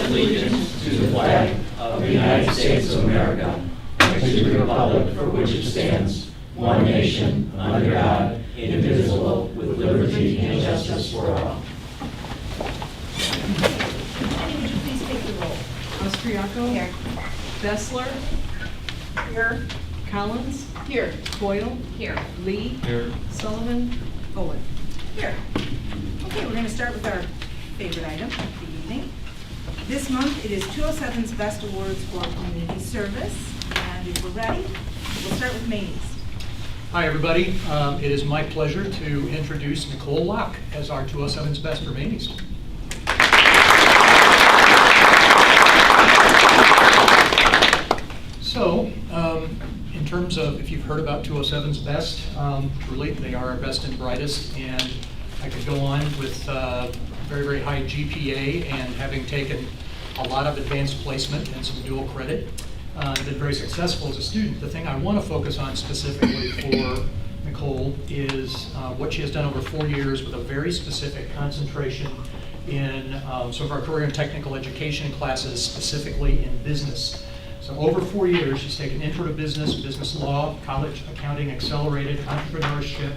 allegiance to the flag of the United States of America and to the republic for which it stands, one nation, under God, indivisible, with liberty and justice for all. Would you please take the roll? Austriaco? Here. Bessler? Here. Collins? Here. Boyle? Here. Lee? Here. Sullivan? Owen? Here. Okay, we're going to start with our favorite item of the evening. This month it is 207's Best Awards for Community Service. And if we're ready, we'll start with Maine East. Hi, everybody. It is my pleasure to introduce Nicole Locke as our 207's Best for Maine East. So, in terms of, if you've heard about 207's Best, truly they are our best and brightest, and I could go on with very, very high GPA and having taken a lot of advanced placement and some dual credit. Been very successful as a student. The thing I want to focus on specifically for Nicole is what she has done over 4 years with a very specific concentration in some of our career and technical education classes, specifically in business. So over 4 years, she's taken Intro to Business, Business Law, College Accounting Accelerated, Entrepreneurship,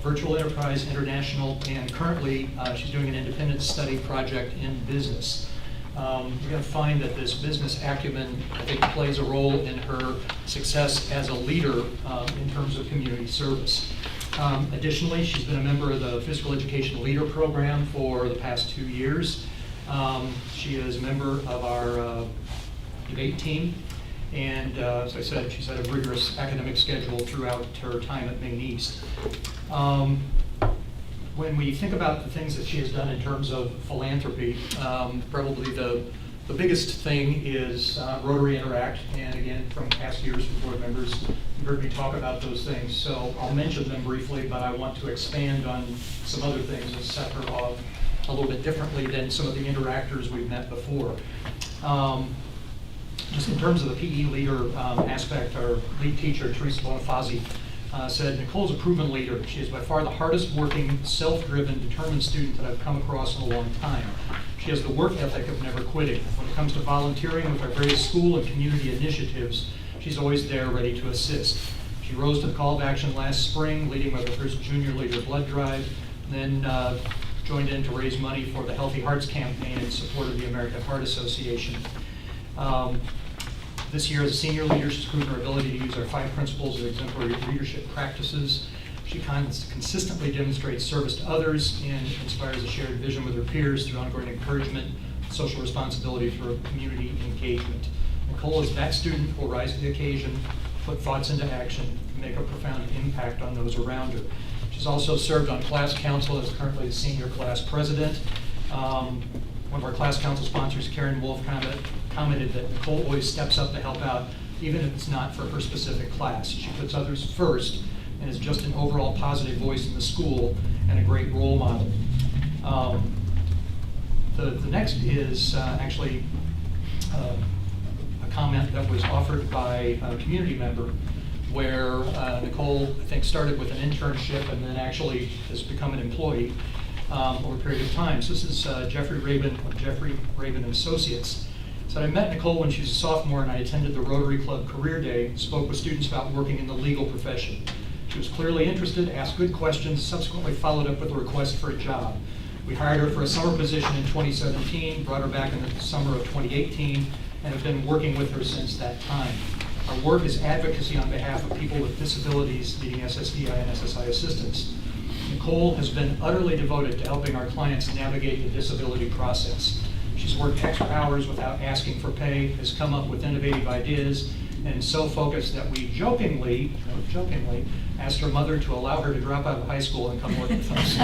Virtual Enterprise International, and currently she's doing an independent study project in business. You're going to find that this business acumen, I think, plays a role in her success as a leader in terms of community service. Additionally, she's been a member of the Physical Education Leader Program for the past 2 years. She is a member of our debate team. And as I said, she's had a rigorous academic schedule throughout her time at Maine East. When we think about the things that she has done in terms of philanthropy, probably the biggest thing is Rotary Interact. And again, from past years from board members, you've heard me talk about those things. So I'll mention them briefly, but I want to expand on some other things and set her off a little bit differently than some of the interactors we've met before. Just in terms of the PE leader aspect, our lead teacher, Teresa Bonifazi, said, Nicole's a proven leader. She is by far the hardest working, self-driven, determined student that I've come across in a long time. She has the work ethic of never quitting. When it comes to volunteering with our various school and community initiatives, she's always there ready to assist. She rose to the call of action last spring, leading with our first Junior Leader Blood Drive, and then joined in to raise money for the Healthy Hearts campaign in support of the American Heart Association. This year as a senior leader, she's proven her ability to use our 5 principles of exemplary leadership practices. She consistently demonstrates service to others and inspires a shared vision with her peers through ongoing encouragement, social responsibility through community engagement. Nicole is that student who will rise to the occasion, put thoughts into action, and make a profound impact on those around her. She's also served on class council as currently the senior class president. One of our class council sponsors, Karen Wolf, commented that Nicole always steps up to help out, even if it's not for her specific class. She puts others first and is just an overall positive voice in the school and a great role model. The next is actually a comment that was offered by a community member where Nicole, I think, started with an internship and then actually has become an employee over a period of time. So this is Jeffrey Rabin of Jeffrey Rabin and Associates. So I met Nicole when she was a sophomore and I attended the Rotary Club Career Day, spoke with students about working in the legal profession. She was clearly interested, asked good questions, subsequently followed up with a request for a job. We hired her for a summer position in 2017, brought her back in the summer of 2018, and have been working with her since that time. Our work is advocacy on behalf of people with disabilities needing SSDI and SSI assistance. Nicole has been utterly devoted to helping our clients navigate the disability process. She's worked extra hours without asking for pay, has come up with innovative ideas, and is so focused that we jokingly asked her mother to allow her to drop out of high school and come work with us.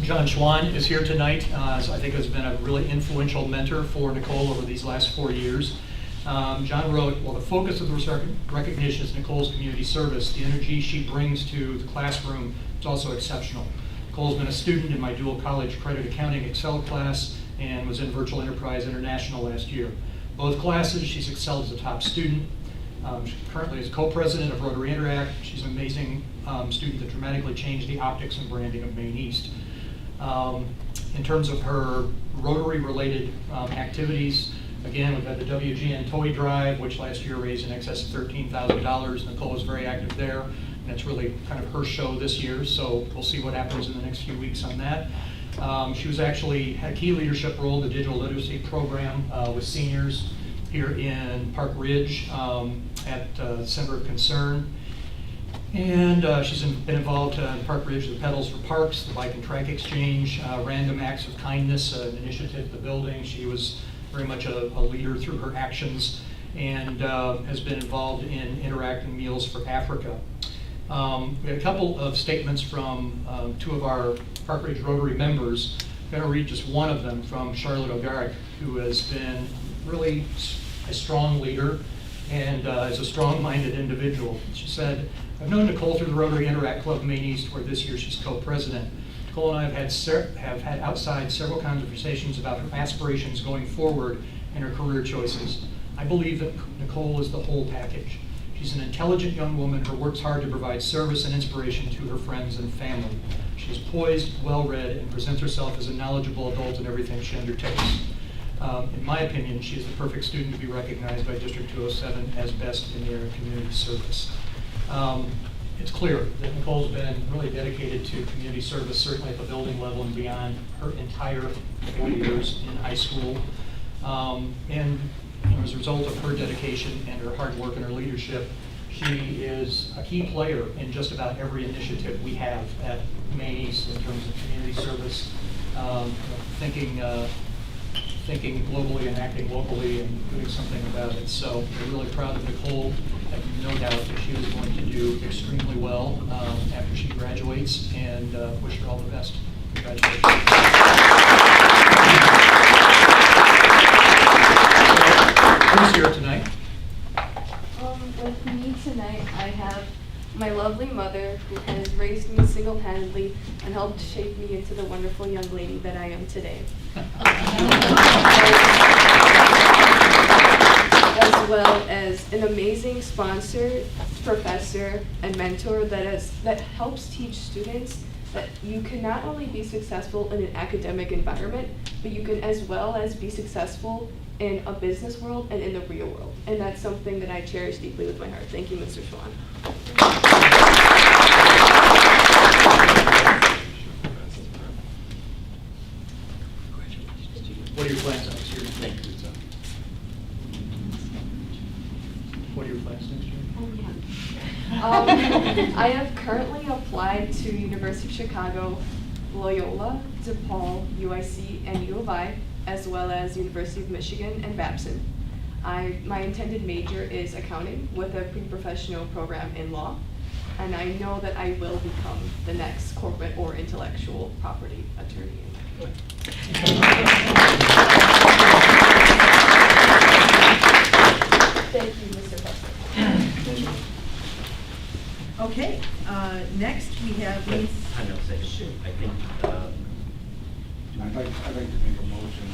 John Schwan is here tonight, so I think has been a really influential mentor for Nicole over these last 4 years. John wrote, well, the focus of the recognition is Nicole's community service. The energy she brings to the classroom is also exceptional. Nicole's been a student in my dual college credit accounting Excel class and was in Virtual Enterprise International last year. Both classes, she's excelled as a top student. She currently is co-president of Rotary Interact. She's an amazing student that dramatically changed the optics and branding of Maine East. In terms of her Rotary-related activities, again, we've had the WGN Toy Drive, which last year raised in excess of $13,000. Nicole was very active there, and it's really kind of her show this year, so we'll see what happens in the next few weeks on that. She was actually had a key leadership role in the digital literacy program with seniors here in Park Ridge at Center of Concern. And she's been involved in Park Ridge, the Pedals for Parks, the Bike and Track Exchange, Random Acts of Kindness, an initiative at the building. She was very much a leader through her actions, and has been involved in Interacting Meals for Africa. We had a couple of statements from two of our Park Ridge Rotary members. I'm going to read just one of them from Charlotte O'Garick, who has been really a strong leader and is a strong-minded individual. She said, "I've known Nicole through the Rotary Interact Club Maine East, where this year she's co-president. Nicole and I have had outside several conversations about her aspirations going forward and her career choices. I believe that Nicole is the whole package. She's an intelligent young woman who works hard to provide service and inspiration to her friends and family. She's poised, well-read, and presents herself as a knowledgeable adult in everything she undertakes. In my opinion, she is the perfect student to be recognized by District 207 as best in the area of community service." It's clear that Nicole's been really dedicated to community service, certainly at the building level and beyond, her entire 4 years in high school. And as a result of her dedication and her hard work and her leadership, she is a key player in just about every initiative we have at Maine East in terms of community service, thinking globally and acting locally and doing something about it. So we're really proud of Nicole. I have no doubt that she is going to do extremely well after she graduates, and wish her all the best. Congratulations. Who's here tonight? With me tonight, I have my lovely mother, who has raised me single-handedly and helped shape me into the wonderful young lady that I am today. As well as an amazing sponsor, professor, and mentor that helps teach students that you can not only be successful in an academic environment, but you can as well as be successful in a business world and in the real world. And that's something that I cherish deeply with my heart. Thank you, Mr. Schwan. What are your plans next year? What are your plans next year? I have currently applied to University of Chicago, Loyola, DePaul, UIC, and U of I, as well as University of Michigan and Babson. My intended major is accounting with a pre-professional program in law, and I know that I will become the next corporate or intellectual property attorney. Thank you, Mr. President. Okay, next we have Wait, Ms. hang on a second. Sure. I think, I'd like to make a motion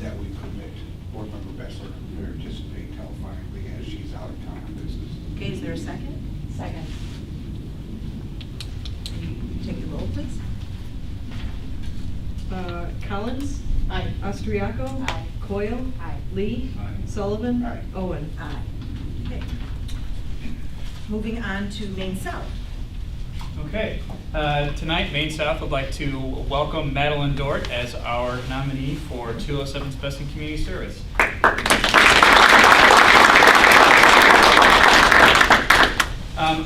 that we permit Board Member Bessler to participate telephonically as she's out of town on business. Okay, is there a second? Second. Take the roll, please. Collins? Aye. Austriaco? Aye. Coyle? Aye. Lee? Aye. Sullivan? Aye. Owen? Aye. Okay. Moving on to Maine South. Okay, tonight Maine South would like to welcome Madeline Dort as our nominee for 207's Best in Community Service.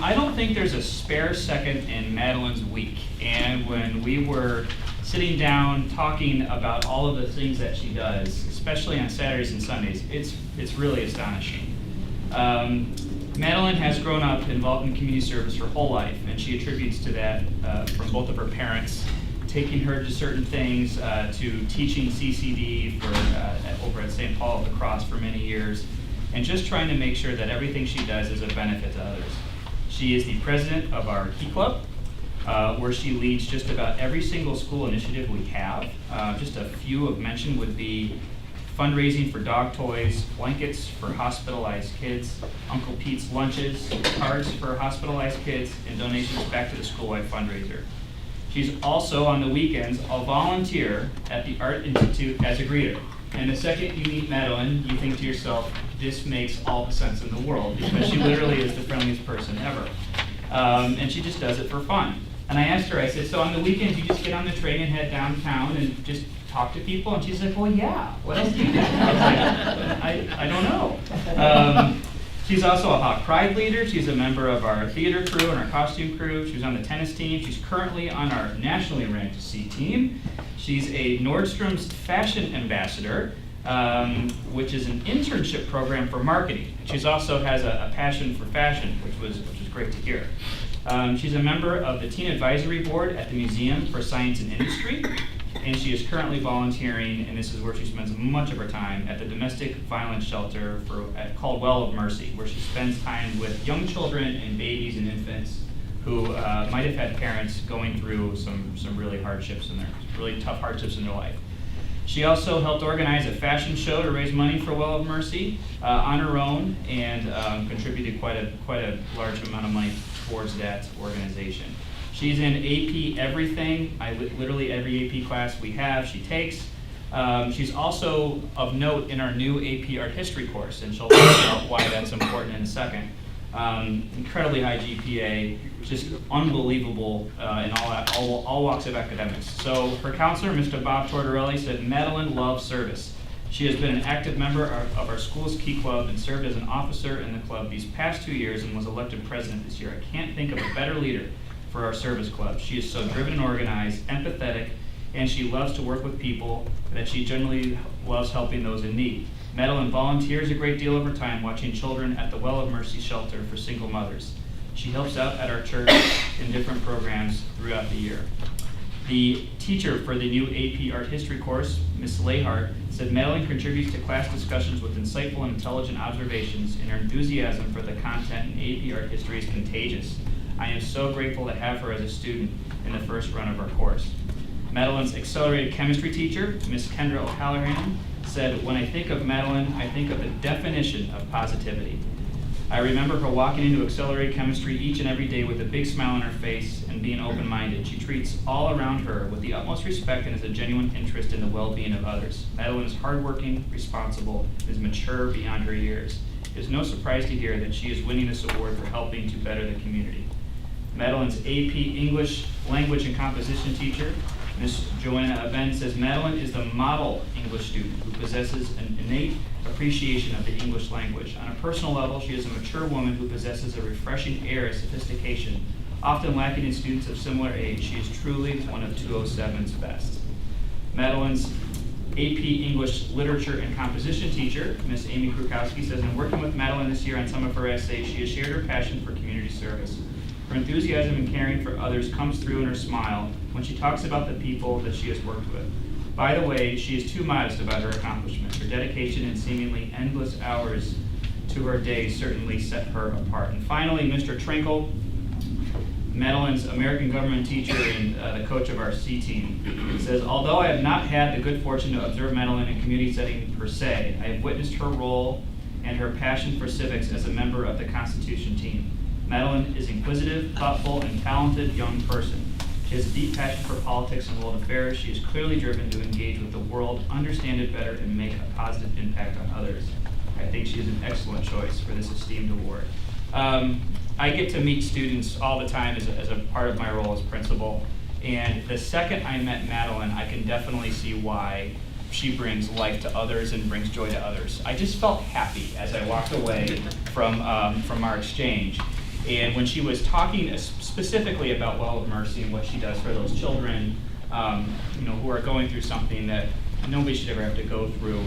I don't think there's a spare second in Madeline's week, and when we were sitting down talking about all of the things that she does, especially on Saturdays and Sundays, it's really astonishing. Madeline has grown up involved in community service her whole life, and she attributes to that from both of her parents, taking her to certain things, to teaching CCD over at St. Paul of the Cross for many years, and just trying to make sure that everything she does is of benefit to others. She is the president of our Key Club, where she leads just about every single school initiative we have. Just a few of mention would be fundraising for dog toys, blankets for hospitalized kids, Uncle Pete's lunches, cards for hospitalized kids, and donations back to the school-wide fundraiser. She's also, on the weekends, a volunteer at the Art Institute as a greeter. And the second you meet Madeline, you think to yourself, this makes all the sense in the world, because she literally is the friendliest person ever. And she just does it for fun. And I asked her, I said, so on the weekends you just get on the train and head downtown and just talk to people? And she's like, well, yeah, what else do you do? I was like, I don't know. She's also a Hawk Pride leader. She's a member of our theater crew and our costume crew. She was on the tennis team. She's currently on our nationally ranked C team. She's a Nordstrom's fashion ambassador, which is an internship program for marketing. She also has a passion for fashion, which was great to hear. She's a member of the Teen Advisory Board at the Museum for Science and Industry, and she is currently volunteering, and this is where she spends much of her time, at the domestic violence shelter called Well of Mercy, where she spends time with young children and babies and infants who might have had parents going through some really really tough hardships in their life. She also helped organize a fashion show to raise money for Well of Mercy on her own, and contributed quite a large amount of money towards that organization. She's in AP everything. Literally every AP class we have, she takes. She's also of note in our new AP Art History course, and she'll talk about why that's important in a second. Incredibly high GPA, just unbelievable in all walks of academics. So her counselor, Mr. Bob Tortorelli, said Madeline loves service. She has been an active member of our school's Key Club and served as an officer in the club these past 2 years and was elected president this year. I can't think of a better leader for our service club. She is so driven and organized, empathetic, and she loves to work with people, that she generally loves helping those in need. Madeline volunteers a great deal of her time watching children at the Well of Mercy shelter for single mothers. She helps out at our church in different programs throughout the year. The teacher for the new AP Art History course, Ms. Lehart, said Madeline contributes to class discussions with insightful and intelligent observations, and her enthusiasm for the content in AP Art History is contagious. I am so grateful to have her as a student in the first run of our course. Madeline's accelerated chemistry teacher, Ms. Kendra O'Halloran, said, when I think of Madeline, I think of the definition of positivity. I remember her walking into accelerated chemistry each and every day with a big smile on her face and being open-minded. She treats all around her with the utmost respect and has a genuine interest in the well-being of others. Madeline is hardworking, responsible, and is mature beyond her years. It is no surprise to hear that she is winning this award for helping to better the community. Madeline's AP English Language and Composition teacher, Ms. Joanna Aben, says Madeline is the model English student who possesses an innate appreciation of the English language. On a personal level, she is a mature woman who possesses a refreshing air of sophistication, often lacking in students of similar age. She is truly one of 207's best. Madeline's AP English Literature and Composition teacher, Ms. Amy Krukowski, says in working with Madeline this year on some of her essays, she has shared her passion for community service. Her enthusiasm and caring for others comes through in her smile when she talks about the people that she has worked with. By the way, she is too modest about her accomplishments. Her dedication and seemingly endless hours to her day certainly set her apart. And finally, Mr. Trinkle, Madeline's American government teacher and the coach of our C team, says, although I have not had the good fortune to observe Madeline in community setting per se, I have witnessed her role and her passion for civics as a member of the Constitution team. Madeline is inquisitive, thoughtful, and talented young person. She has a deep passion for politics and world affairs. She is clearly driven to engage with the world, understand it better, and make a positive impact on others. I think she is an excellent choice for this esteemed award. I get to meet students all the time as a part of my role as principal, and the second I met Madeline, I can definitely see why she brings life to others and brings joy to others. I just felt happy as I walked away from our exchange. And when she was talking specifically about Well of Mercy and what she does for those children, who are going through something that nobody should ever have to go through,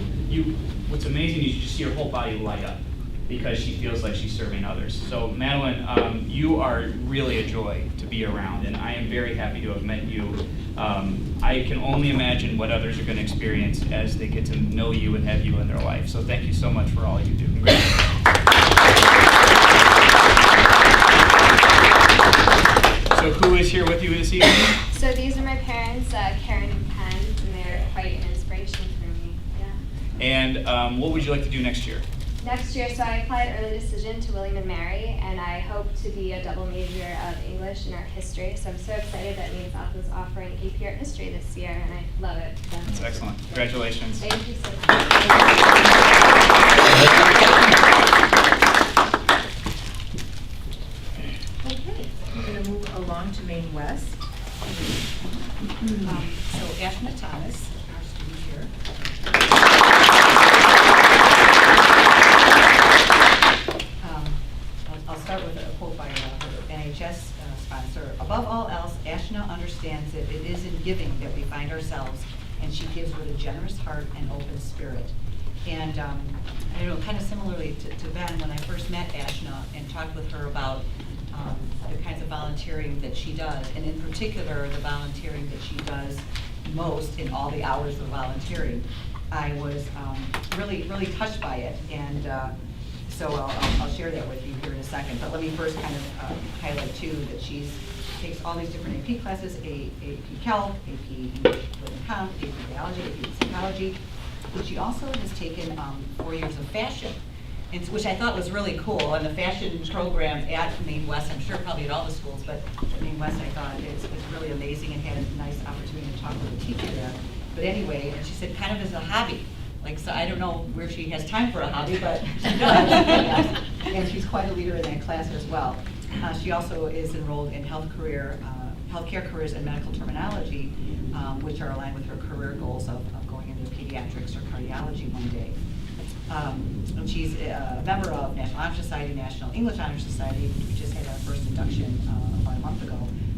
what's amazing is you just see her whole body light up because she feels like she's serving others. So Madeline, you are really a joy to be around, and I am very happy to have met you. I can only imagine what others are going to experience as they get to know you and have you in their life. So thank you so much for all you do. Congratulations. So who is here with you this evening? So these are my parents, Karen and Penn, and they're quite an inspiration for me. Yeah. And what would you like to do next year? next year, so I applied early decision to William & Mary, and I hope to be a double major of English and art history. So I'm so excited that Maine South is offering AP Art History this year, and I love it. So. That's excellent. Congratulations. Thank you so much. Okay, we're going to move along to Maine West. So Ashna Thomas, our student here. I'll start with a quote by her NHS sponsor. Above all else, Ashna understands that it is in giving that we find ourselves, and she gives with a generous heart and open spirit. And I don't know, kind of similarly to Ben, when I first met Ashna and talked with her about the kinds of volunteering that she does, and in particular, the volunteering that she does most in all the hours of volunteering, I was really, really touched by it. And so I'll share that with you here in a second. But let me first kind of highlight too that she takes all these different AP classes, AP Calc, AP English Lit and Comp, AP Biology, AP Psychology. But she also has taken 4 years of fashion, which I thought was really cool. And the fashion program at Maine West, I'm sure probably at all the schools, but at Maine West I thought it's really amazing, and had a nice opportunity to talk with a teacher there. But anyway, and she said kind of as a hobby. Like, so I don't know where she has time for a hobby, but she does. And she's quite a leader in that class as well. She also is enrolled in healthcare careers and medical terminology, which are aligned with her career goals of going into pediatrics or cardiology one day. And she's a member of National Honor Society, National English Honor Society, which we just had our first induction about a month ago,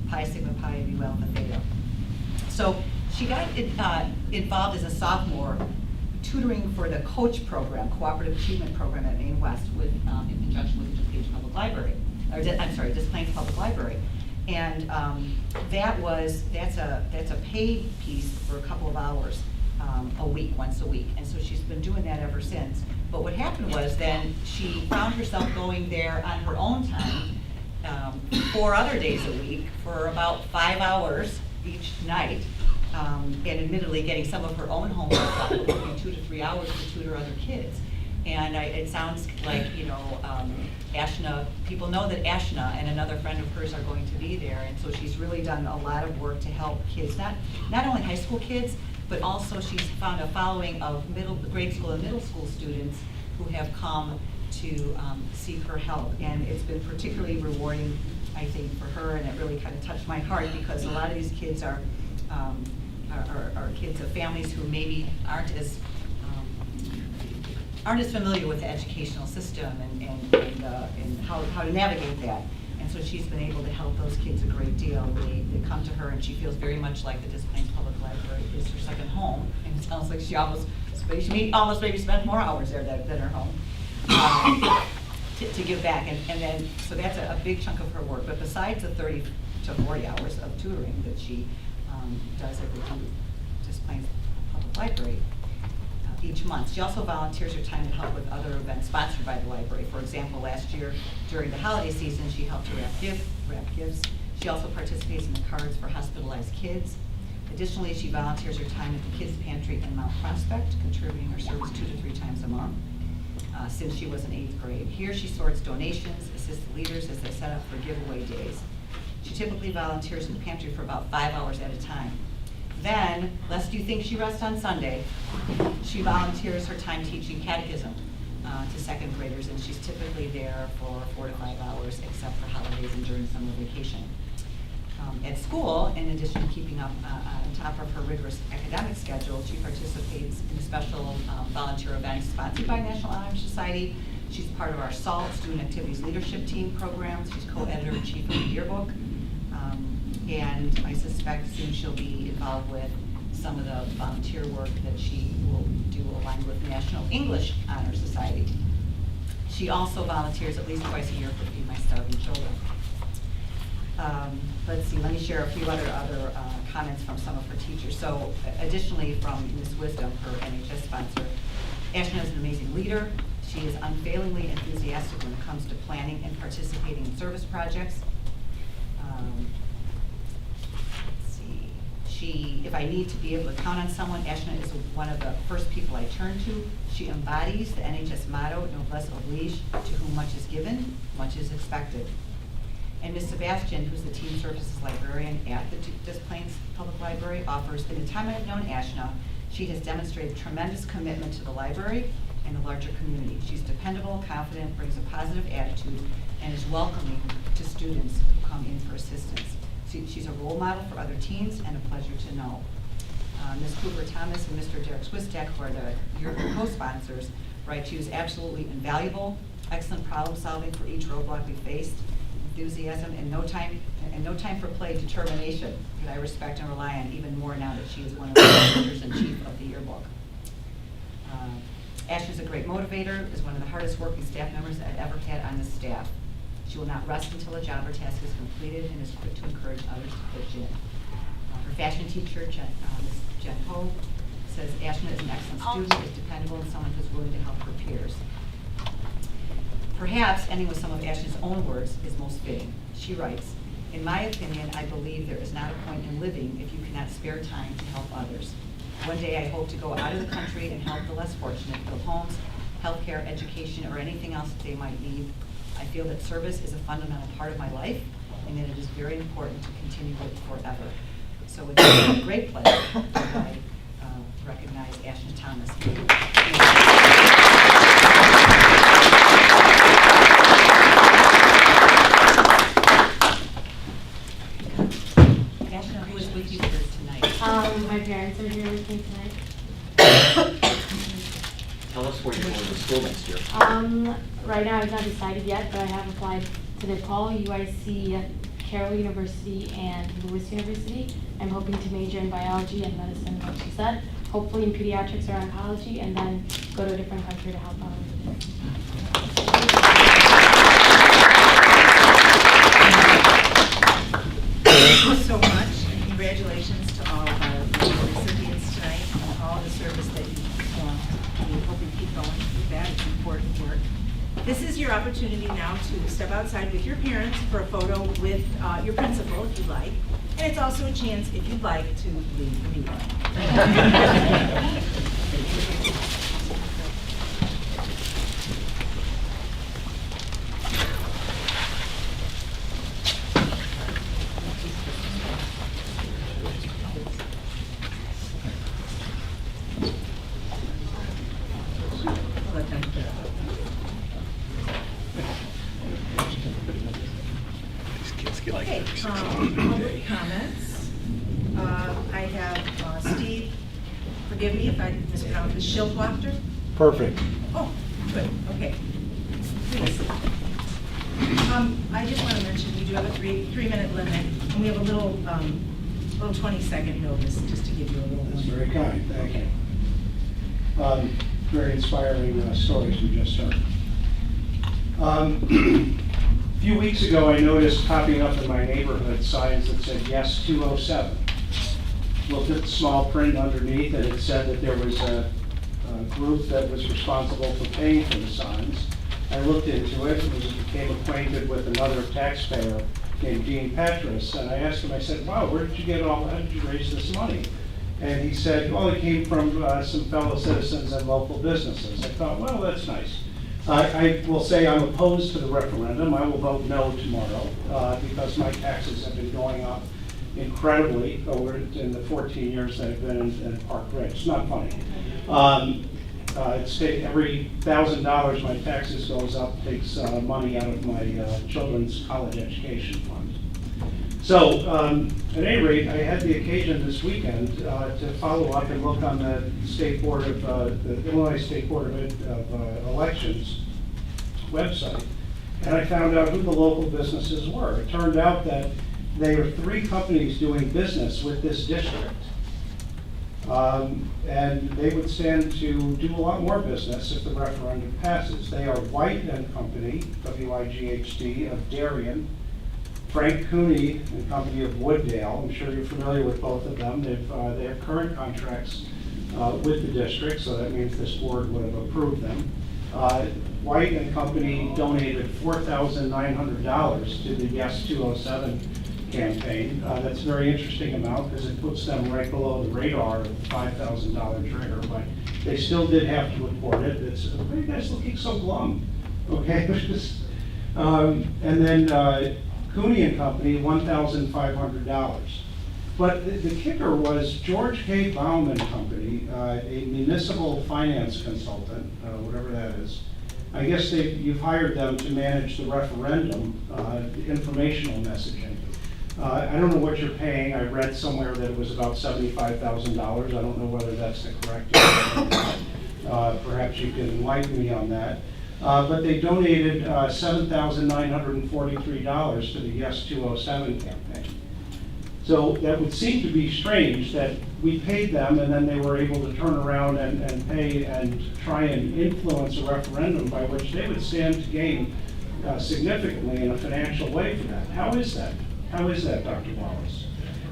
Pi Sigma Pi Nu Alpha Theta. So she got involved as a sophomore tutoring for the COACH program, Cooperative Achievement Program at Maine West, with in conjunction with the Des Plaines Public Library, or Des Plaines Public Library, and that's a paid piece for a couple of hours a week, once a week, and so she's been doing that ever since. But what happened was then she found herself going there on her own time 4 other days a week for about 5 hours each night. And admittedly getting some of her own homework done, working 2 to 3 hours to tutor other kids. And it sounds like, Ashna, people know that Ashna and another friend of hers are going to be there, and so she's really done a lot of work to help kids, not only high school kids, but also she's found a following of grade school and middle school students who have come to seek her help. And it's been particularly rewarding, I think, for her, and it really kind of touched my heart, because a lot of these kids are kids of families who maybe aren't as familiar with the educational system and how to navigate that. And so she's been able to help those kids a great deal. They come to her, and she feels very much like the Des Plaines Public Library is her second home. And it sounds like she almost maybe spends more hours there than her home to give back. And then, so that's a big chunk of her work. But besides the 30 to 40 hours of tutoring that she does at the Des Plaines Public Library each month. She also volunteers her time to help with other events sponsored by the library. For example, last year during the holiday season, she helped to wrap gifts. She also participates in the cards for hospitalized kids. Additionally, she volunteers her time at the Kids Pantry in Mount Prospect, contributing her service 2 to 3 times a month since she was in 8th grade. Here she sorts donations, assists the leaders as they set up for giveaway days. She typically volunteers in the pantry for about 5 hours at a time. Then, lest you think she rests on Sunday, she volunteers her time teaching catechism to 2nd graders, and she's typically there for 4 to 5 hours, except for holidays and during summer vacation. At school, in addition to keeping up on top of her rigorous academic schedule, she participates in special volunteer events sponsored by National Honor Society. She's part of our SALT, Student Activities Leadership Team program. She's co-editor-in-chief of the yearbook. And I suspect soon she'll be involved with some of the volunteer work that she will do aligned with National English Honor Society. She also volunteers at least twice a year for Feed My Starving Children. Let's see, let me share a few other comments from some of her teachers. So additionally from Ms. Wisdom, her NHS sponsor, Ashna is an amazing leader. She is unfailingly enthusiastic when it comes to planning and participating in service projects. Let's see. if I need to be able to count on someone, Ashna is one of the first people I turn to. She embodies the NHS motto, noblesse oblige, to whom much is given, much is expected. And Ms. Sebastian, who's the Teen Services Librarian at the Des Plaines Public Library, offers, in the time I've known Ashna, she has demonstrated tremendous commitment to the library and the larger community. She's dependable, confident, brings a positive attitude, and is welcoming to students who come in for assistance. She's a role model for other teens and a pleasure to know. Ms. Cooper Thomas and Mr. Derek Swistak, who are the yearbook co-sponsors, write, she was absolutely invaluable, excellent problem solving for each roadblock we faced, enthusiasm, and no time for play, determination that I respect and rely on even more now that she is one of the editors-in-chief of the yearbook. Ash is a great motivator, is one of the hardest working staff members I've ever had on the staff. She will not rest until a job or task is completed and is quick to encourage others to pitch in. Her fashion teacher, Ms. Jen Ho, says Ashna is an excellent student, is dependable, and someone who's willing to help her peers. Perhaps, ending with some of Ashna's own words, is most fitting. She writes, in my opinion, I believe there is not a point in living if you cannot spare time to help others. One day I hope to go out of the country and help the less fortunate, build homes, healthcare, education, or anything else that they might need. I feel that service is a fundamental part of my life and that it is very important to continue it forever. So it's a great pleasure that I recognize Ashna Thomas. Ashna, who is with you here tonight? My parents are here with me tonight. Tell us where you're going to school next year. Right now I've not decided yet, but I have applied to DePaul, UIC, Carroll University, and Lewis University. I'm hoping to major in biology and medicine, like she said, hopefully in pediatrics or oncology, and then go to a different country to help out over there. Thank you so much, and congratulations to all of our recipients tonight and all the service that you've performed. We hope you keep going with that. It's important work. This is your opportunity now to step outside with your parents for a photo with your principal, if you'd like. And it's also a chance, if you'd like, to leave the meeting. Let them go. Okay, public comments. I have Steve, forgive me if I mispronounced this, Schildwachter? Perfect. Oh, good, okay. Please. I just want to mention, we do have a three-minute limit, and we have a little 20-second notice, just to give you a little. That's very kind, thank you. Very inspiring stories we just heard. A few weeks ago, I noticed popping up in my neighborhood signs that said, yes, 207. Looked at the small print underneath, and it said that there was a group that was responsible for paying for the signs. I looked into it and became acquainted with another taxpayer named Dean Petras, and I asked him, I said, wow, where did you get all, how did you raise this money? And he said, well, it came from some fellow citizens and local businesses. I thought, well, that's nice. I will say I'm opposed to the referendum. I will vote no tomorrow because my taxes have been going up incredibly over in the 14 years that I've been in Park Ridge. It's not funny. Every $1,000 my taxes goes up takes money out of my children's college education fund. So at any rate, I had the occasion this weekend to follow up and look on the State Board of the Illinois State Board of Elections website, and I found out who the local businesses were. It turned out that there were 3 companies doing business with this district, and they would stand to do a lot more business if the referendum passes. They are White and Company, W-I-G-H-T, of Darien, Frank Cooney and Company of Wooddale. I'm sure you're familiar with both of them. They have current contracts with the district, so that means this board would have approved them. White and Company donated $4,900 to the Yes 207 campaign. That's a very interesting amount because it puts them right below the radar of the $5,000 trigger, but they still did have to report it. It's, why are you guys looking so glum? Okay, and then Cooney and Company, $1,500. But the kicker was George K. Baum and Company, a municipal finance consultant, whatever that is. I guess you've hired them to manage the referendum, the informational messaging. I don't know what you're paying. I read somewhere that it was about $75,000. I don't know whether that's the correct amount. Perhaps you can enlighten me on that. But they donated $7,943 to the Yes 207 campaign. So that would seem to be strange that we paid them and then they were able to turn around and pay and try and influence a referendum by which they would stand to gain significantly in a financial way for that. How is that? How is that, Dr. Wallace?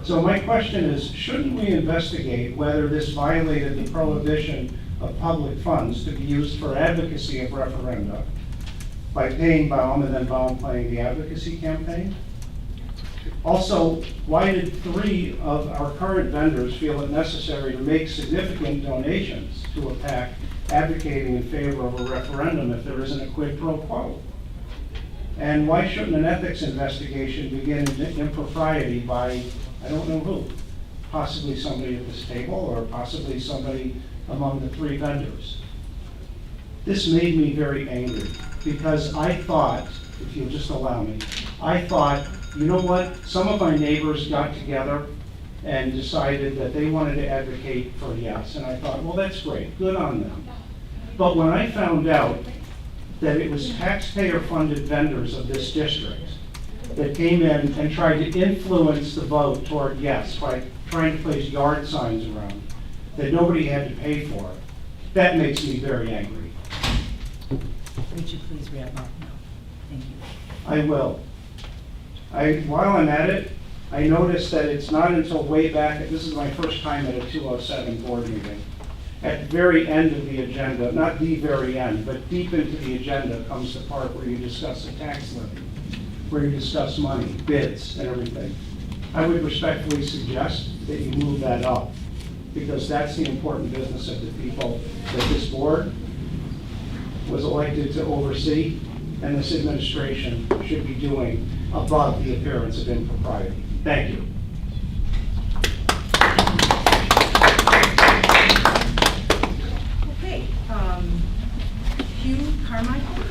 So my question is, shouldn't we investigate whether this violated the prohibition of public funds to be used for advocacy of referenda by paying Baum and then Baum playing the advocacy campaign? Also, why did 3 of our current vendors feel it necessary to make significant donations to a PAC advocating in favor of a referendum if there isn't a quid pro quo? And why shouldn't an ethics investigation begin in impropriety by, I don't know who, possibly somebody at this table or possibly somebody among the 3 vendors? This made me very angry because I thought, if you'll just allow me, I thought, you know what, some of my neighbors got together and decided that they wanted to advocate for yes, and I thought, well, that's great, good on them. But when I found out that it was taxpayer-funded vendors of this district that came in and tried to influence the vote toward yes by trying to place yard signs around that nobody had to pay for, that makes me very angry. Would you please wrap up now? Thank you. I will. While I'm at it, I noticed that it's not until way back, this is my first time at a 207 board meeting. At the very end of the agenda, not the very end, but deep into the agenda comes the part where you discuss the tax levy, where you discuss money, bids, and everything. I would respectfully suggest that you move that up, because that's the important business of the people that this board was elected to oversee, and this administration should be doing above the appearance of impropriety. Thank you. Okay, Hugh Carmichael?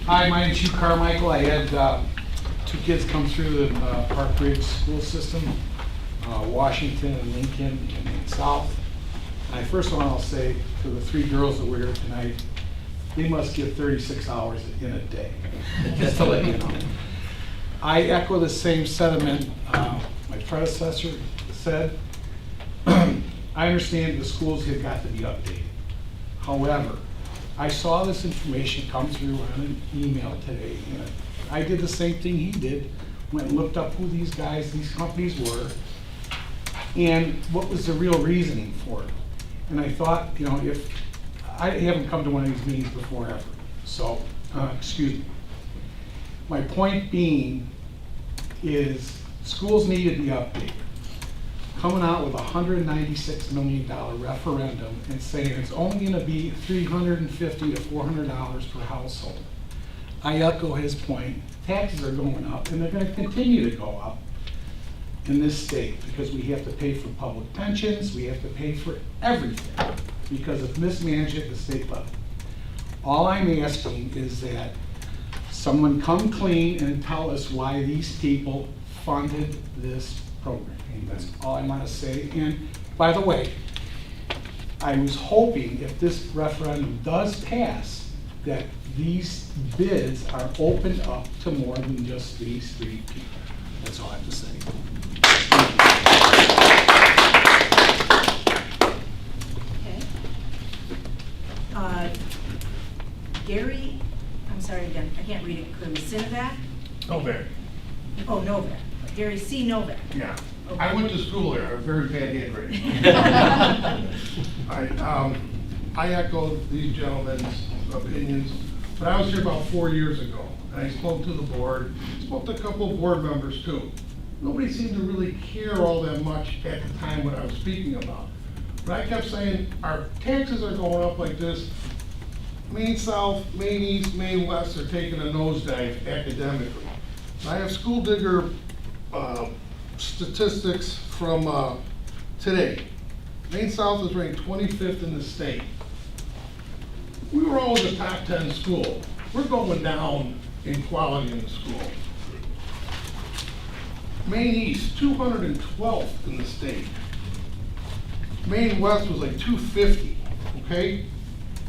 Hi, my name's Hugh Carmichael. I had 2 kids come through the Park Ridge school system, Washington and Lincoln and South. And first of all, I'll say to the 3 girls that were here tonight, they must get 36 hours in a day, just to let you know. I echo the same sentiment my predecessor said. I understand the schools have got to be updated. However, I saw this information come through on an email today, and I did the same thing he did, went and looked up who these companies were, and what was the real reasoning for it. And I thought, you know, if I haven't come to one of these meetings before ever, so excuse me. My point being is schools need to be updated. Coming out with a $196 million referendum and saying it's only going to be $350 to $400 per household. I echo his point. Taxes are going up, and they're going to continue to go up in this state because we have to pay for public pensions, we have to pay for everything because of mismanagement at the state level. All I'm asking is that someone come clean and tell us why these people funded this program. That's all I want to say. And by the way, I was hoping if this referendum does pass that these bids are opened up to more than just these 3 people. That's all I have to say. Okay. Gary, I'm sorry again, I can't read it clearly. Sinovac? Novak. Oh, Novak. Gary C. Novak. Yeah. Okay. I went to school there, a very bad handwriting. I echo these gentlemen's opinions, but I was here about 4 years ago. and I spoke to the board, spoke to a couple of board members too. Nobody seemed to really care all that much at the time what I was speaking about. But I kept saying, our taxes are going up like this. Maine South, Maine East, Maine West are taking a nosedive academically. I have school digger statistics from today. Maine South is ranked 25th in the state. We were always a top 10 school. We're going down in quality in the school. Maine East, 212th in the state. Maine West was like 250, okay?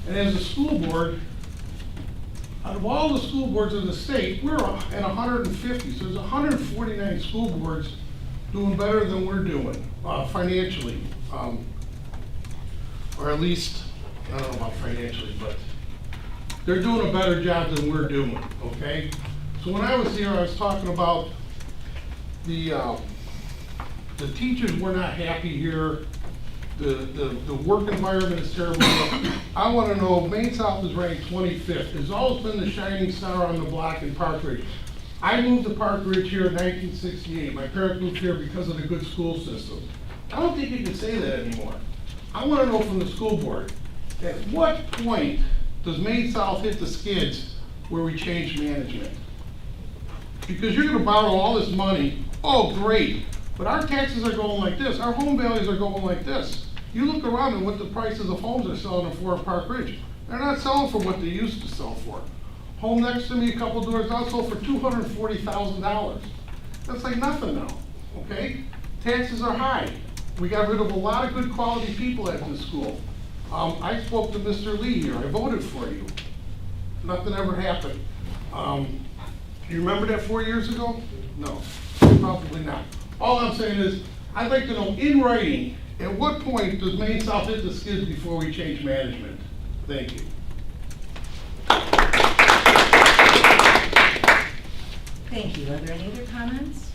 And as a school board, out of all the school boards in the state, we're at 150. So there's 149 school boards doing better than we're doing financially. Or at least, I don't know about financially, but they're doing a better job than we're doing, okay? So when I was here, I was talking about the teachers were not happy here. The work environment is terrible. I want to know, Maine South is ranked 25th. It's always been the shining star on the block in Park Ridge. I moved to Park Ridge here in 1968. My parents moved here because of the good school system. I don't think you can say that anymore. I want to know from the school board, at what point does Maine South hit the skids where we change management? Because you're going to borrow all this money, oh great, but our taxes are going like this, our home values are going like this. You look around and what the prices of homes are selling for in Park Ridge. They're not selling for what they used to sell for. Home next to me, a couple doors out, sold for $240,000. That's like nothing now, okay? Taxes are high. We got rid of a lot of good quality people at this school. I spoke to Mr. Lee here, I voted for you. Nothing ever happened. You remember that 4 years ago? No, probably not. All I'm saying is, I'd like to know in writing, at what point does Maine South hit the skids before we change management? Thank you. Thank you. Are there any other comments?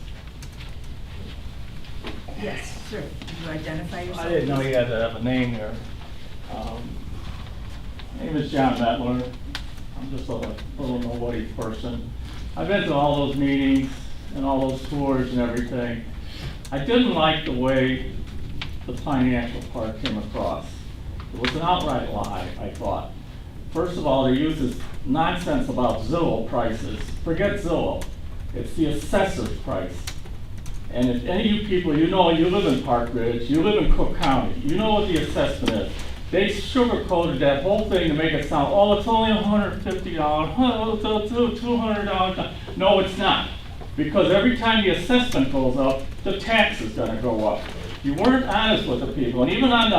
Yes, sir. Did you identify yourself? I didn't know you had to have a name here. My name is John Mettler. I'm just a little nobody person. I've been to all those meetings and all those tours and everything. I didn't like the way the financial part came across. It was an outright lie, I thought. First of all, they use this nonsense about Zillow prices. Forget Zillow. It's the assessor's price. And if any of you people, you know, you live in Park Ridge, you live in Cook County, you know what the assessment is. They sugarcoated that whole thing to make it sound, oh, it's only $150, $200. No, it's not. Because every time the assessment goes up, the tax is gonna go up. You weren't honest with the people, and even on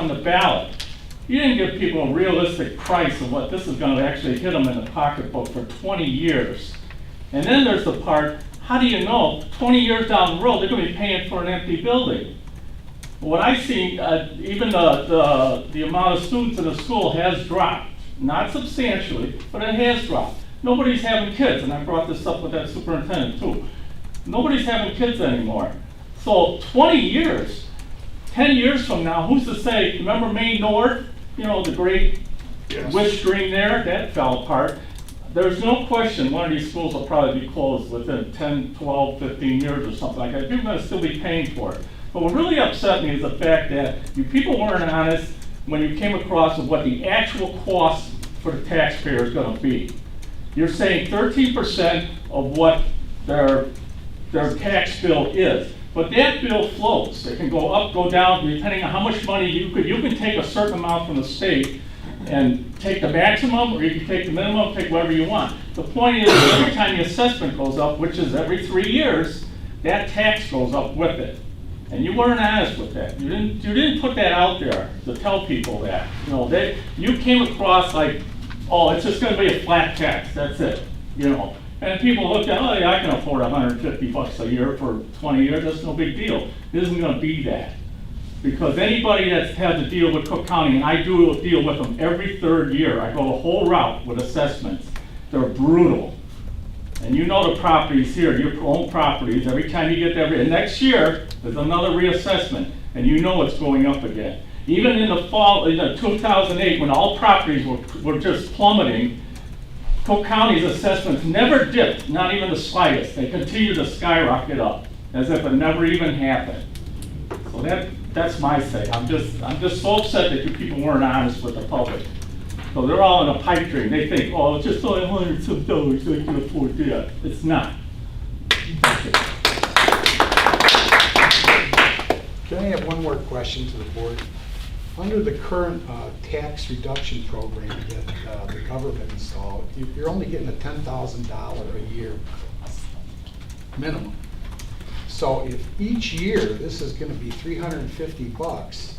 the ballot, you didn't give people a realistic price of what this is gonna actually hit them in the pocketbook for 20 years. And then there's the part, how do you know 20 years down the road, they're gonna be paying for an empty building? What I see, even the amount of students in the school has dropped. Not substantially, but it has dropped. Nobody's having kids, and I brought this up with that superintendent too. Nobody's having kids anymore. So 20 years, 10 years from now, who's to say, remember Maine North? You know, the great wish dream there, that fell apart. There's no question one of these schools will probably be closed within 10, 12, 15 years or something like that. People are going to still be paying for it. But what really upset me is the fact that you people weren't honest when you came across with what the actual cost for the taxpayer is going to be. You're saying 13% of what their tax bill is. But that bill floats. It can go up, go down, depending on how much money you can take a certain amount from the state and take the maximum, or you can take the minimum, take whatever you want. The point is, every time the assessment goes up, which is every 3 years, that tax goes up with it. And you weren't honest with that. You didn't put that out there to tell people that. You know, you came across like, oh, it's just going to be a flat tax. That's it. You know, and people looked at, oh yeah, I can afford $150 a year for 20 years. That's no big deal. It isn't going to be that. Because anybody that's had to deal with Cook County, and I do deal with them every third year, I go the whole route with assessments. They're brutal. And you know the properties here, your own properties, every time you get that, and next year, there's another reassessment, and you know it's going up again. Even in the fall, in 2008, when all properties were just plummeting, Cook County's assessments never dipped, not even the slightest. They continue to skyrocket up, as if it never even happened. So that's my say. I'm just so upset that you people weren't honest with the public. So they're all in a pipe dream. They think, oh, it's just only $100 some, so I can afford that. It's not. Thank you. Can I have one more question to the board? Under the current tax reduction program that the government installed, you're only getting a $10,000 a year minimum. So if each year this is going to be $350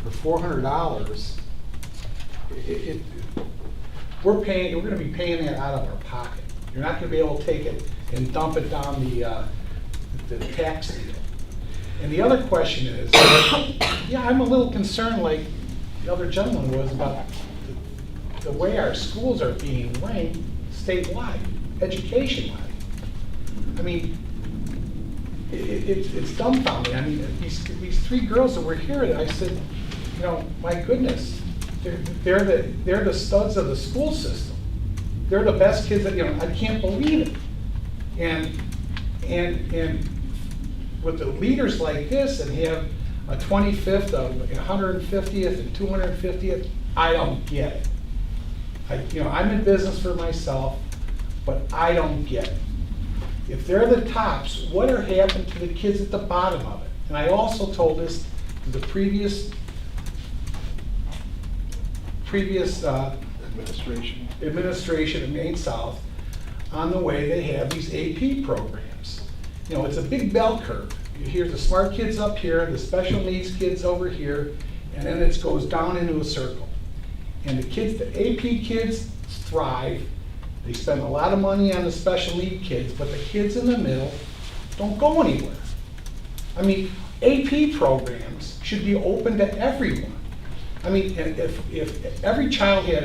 or $400, we're going to be paying that out of our pocket. You're not going to be able to take it and dump it down the tax deal. And the other question is, yeah, I'm a little concerned, like the other gentleman was, about the way our schools are being ranked statewide, education-wise. I mean, it's dumbfounding. I mean, these three girls that were here, I said, you know, my goodness, they're the studs of the school system. They're the best kids that, you know, I can't believe it. And with the leaders like this, and have a 25th, a 150th, and 250th, I don't get it. I'm in business for myself, but I don't get it. If they're the tops, what are happening to the kids at the bottom of it? And I also told this to the previous administration in Maine South, on the way they have these AP programs. You know, it's a big bell curve. You hear the smart kids up here, the special needs kids over here, and then it goes down into a circle. And the kids, the AP kids thrive. They spend a lot of money on the special need kids, but the kids in the middle don't go anywhere. I mean, AP programs should be open to everyone. I mean, if every child had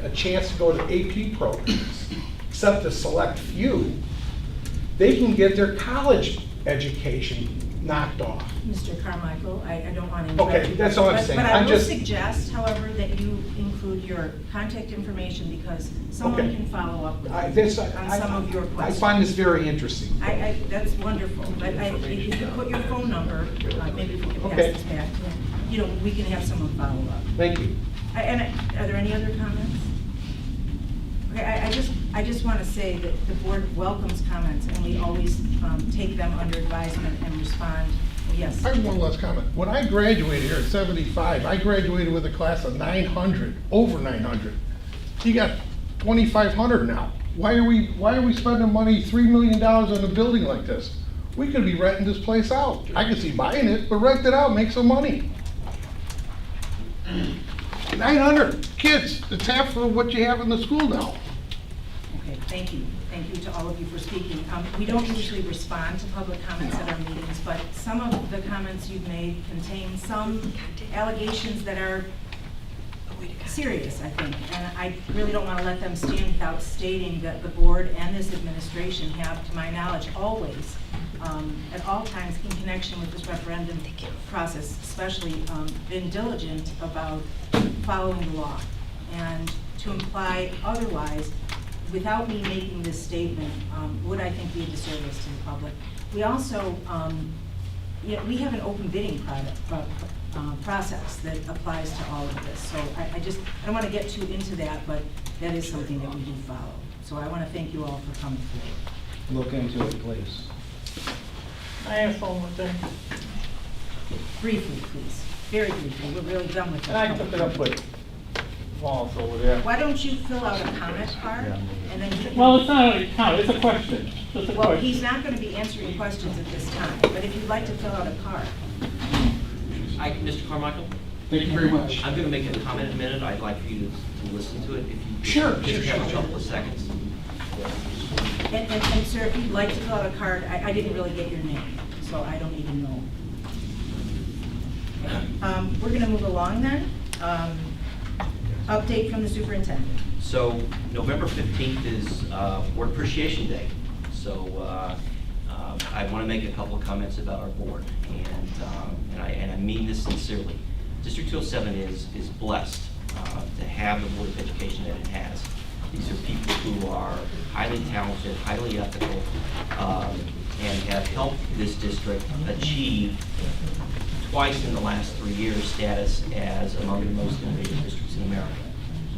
a chance to go to AP programs, except a select few, they can get their college education knocked off. Mr. Carmichael, I don't want to interrupt Okay, you, that's all I'm but- saying. But I I'm will just- suggest, however, that you include your contact information, because someone Okay. can follow up with I you find on some of your questions. this very interesting. That's wonderful, but if you put your phone number, maybe if we can pass Okay. this back, we can have someone follow up. Thank you. And are there any other comments? Okay, I just want to say that the board welcomes comments, and we always take them under advisement and respond. Yes. I have one last comment. When I graduated here at 75, I graduated with a class of 900, over 900. You got 2,500 now. Why are we spending money, $3 million on a building like this? We could be renting this place out. I could see buying it, but rent it out, make some money. 900 kids, it's half of what you have in the school now. Okay, thank you. Thank you to all of you for speaking. We don't usually respond to public comments at our meetings, but some of the comments you've made contain some allegations that are serious, I think. And I really don't want to let them stand without stating that the board and this administration have, to my knowledge, always, at all times, in connection with this referendum process, especially been diligent about following the law. And to imply otherwise, without me making this statement, would, I think, be a disservice to the public. We also, we have an open bidding process that applies to all of this. So I don't want to get too into that, but that is something that we do follow. So I want to thank you all for coming forward. Look into it, please. I have one more thing. Briefly, please. Very briefly. We're really done with And I this. took it up with Wallace over there. Why don't you fill out a comment card, and then he can... Well, it's not a comment, it's a question. Just a Well, question. he's not going to be answering questions at this time, but if you'd like to fill out a card. Mr. Carmichael? Thank you very much. I'm going to make a comment in a minute. I'd like for you to listen to it if you Sure, just sure, have a sure. couple of seconds. And sir, if you'd like to fill out a card, I didn't really get your name, so I don't even know. Okay. We're going to move along then. Update from the superintendent. So November 15th is Board Appreciation Day. So I want to make a couple of comments about our board, and I mean this sincerely. District 207 is blessed to have the Board of Education that it has. These are people who are highly talented, highly ethical, and have helped this district achieve twice in the last 3 years status as among the most innovative districts in America.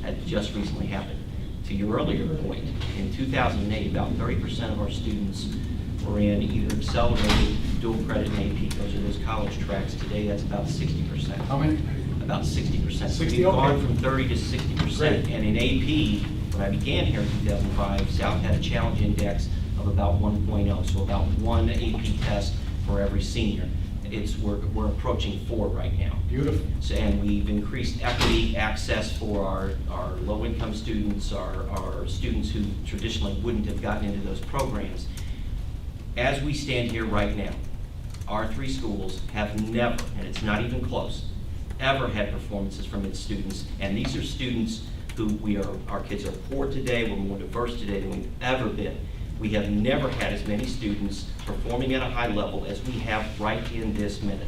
That just recently happened. To your earlier point, in 2008, about 30% of our students were in either accelerated, dual credit, and AP. Those are those college tracks. Today, that's about 60%. How many? About 60%. 60, We've okay. gone from 30 to 60%. Great. And in AP, when I began here in 2005, South had a challenge index of about 1.0, so about one AP test for every senior. We're approaching 4 right now. Beautiful. So, and we've increased equity access for our low-income students, our students who traditionally wouldn't have gotten into those programs. As we stand here right now, our 3 schools have never, and it's not even close, ever had performances from its students. And these are students who our kids are poor today, we're more diverse today than we've ever been. We have never had as many students performing at a high level as we have right in this minute.